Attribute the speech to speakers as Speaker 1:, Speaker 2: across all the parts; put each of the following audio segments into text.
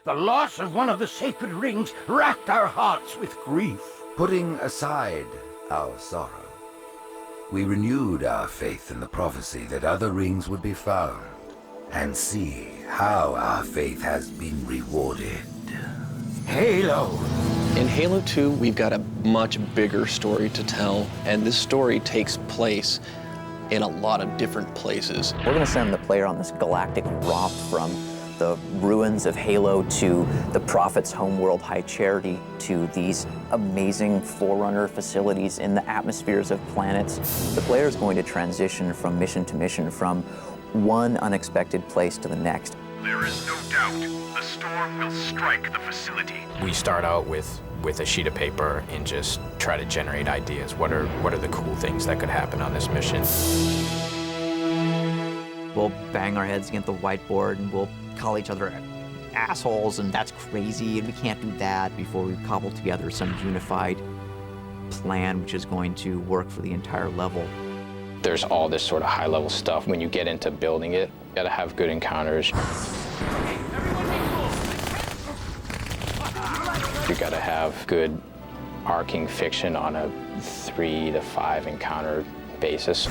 Speaker 1: The loss of one of the sacred rings racked our hearts with grief.
Speaker 2: Putting aside our sorrow, we renewed our faith in the prophecy that other rings would be found, and see how our faith has been rewarded. Halo!
Speaker 3: In Halo 2, we've got a much bigger story to tell, and this story takes place in a lot of different places.
Speaker 4: We're going to send the player on this galactic romp from the ruins of Halo to the Prophet's homeworld, High Charity, to these amazing Forerunner facilities in the atmospheres of planets. The player is going to transition from mission to mission, from one unexpected place to the next.
Speaker 5: There is no doubt the storm will strike the facility.
Speaker 6: We start out with a sheet of paper and just try to generate ideas. What are the cool things that could happen on this mission?
Speaker 4: We'll bang our heads against the whiteboard and we'll call each other assholes, and that's crazy, and we can't do that, before we cobble together some unified plan which is going to work for the entire level.
Speaker 6: There's all this sort of high-level stuff. When you get into building it, you gotta have good encounters. You gotta have good arcing fiction on a 3 to 5 encounter basis.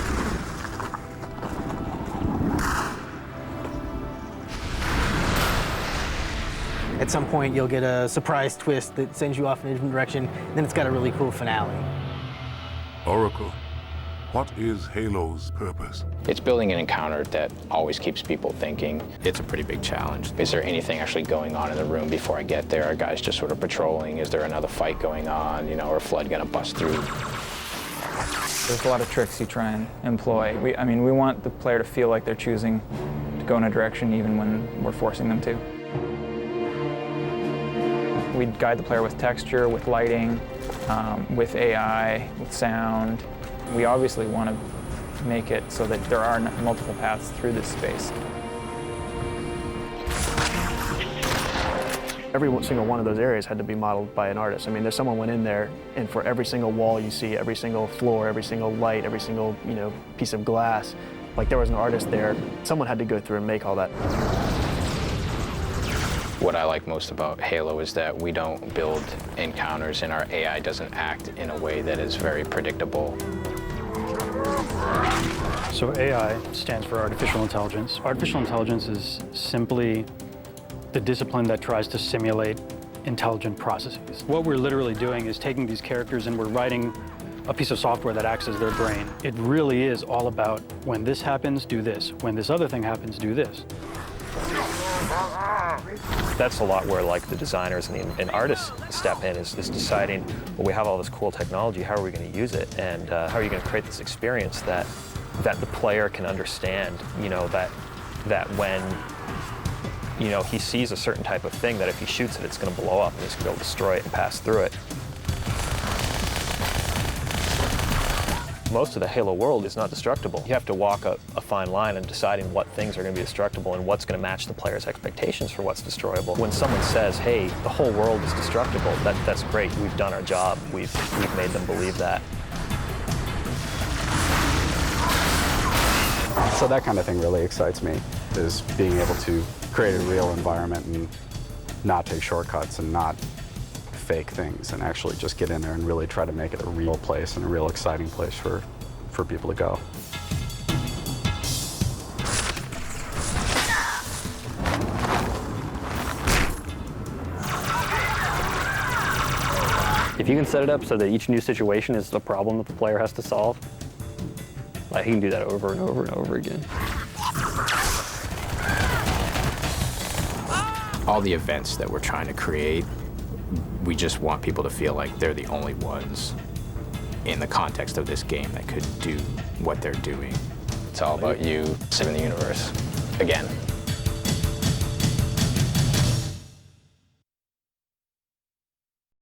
Speaker 7: At some point, you'll get a surprise twist that sends you off in a different direction, and then it's got a really cool finale.
Speaker 5: Oracle, what is Halo's purpose?
Speaker 6: It's building an encounter that always keeps people thinking. It's a pretty big challenge. Is there anything actually going on in the room before I get there? Are guys just sort of patrolling? Is there another fight going on? You know, or a flood gonna bust through?
Speaker 8: There's a lot of tricks you try and employ. We want the player to feel like they're choosing to go in a direction even when we're forcing them to. We guide the player with texture, with lighting, with AI, with sound. We obviously want to make it so that there are multiple paths through this space.
Speaker 9: Every single one of those areas had to be modeled by an artist. I mean, there's someone went in there, and for every single wall you see, every single floor, every single light, every single piece of glass, like there was an artist there. Someone had to go through and make all that.
Speaker 6: What I like most about Halo is that we don't build encounters and our AI doesn't act in a way that is very predictable.
Speaker 10: So AI stands for artificial intelligence. Artificial intelligence is simply the discipline that tries to simulate intelligent processes. What we're literally doing is taking these characters and we're writing a piece of software that acts as their brain. It really is all about, when this happens, do this. When this other thing happens, do this.
Speaker 11: That's a lot where the designers and artists step in, is deciding, well, we have all this cool technology, how are we going to use it? And how are you going to create this experience that the player can understand, that when, he sees a certain type of thing, that if he shoots it, it's going to blow up and he's going to be able to destroy it and pass through it. Most of the Halo world is not destructible. You have to walk a fine line in deciding what things are going to be destructible and what's going to match the player's expectations for what's destroyable. When someone says, hey, the whole world is destructible, that's great. We've done our job. We've made them believe that.
Speaker 12: So that kind of thing really excites me, is being able to create a real environment and not take shortcuts and not fake things, and actually just get in there and really try to make it a real place and a real exciting place for people to go.
Speaker 10: If you can set it up so that each new situation is the problem that the player has to solve, he can do that over and over and over again.
Speaker 6: All the events that we're trying to create, we just want people to feel like they're the only ones in the context of this game that could do what they're doing. It's all about you saving the universe again.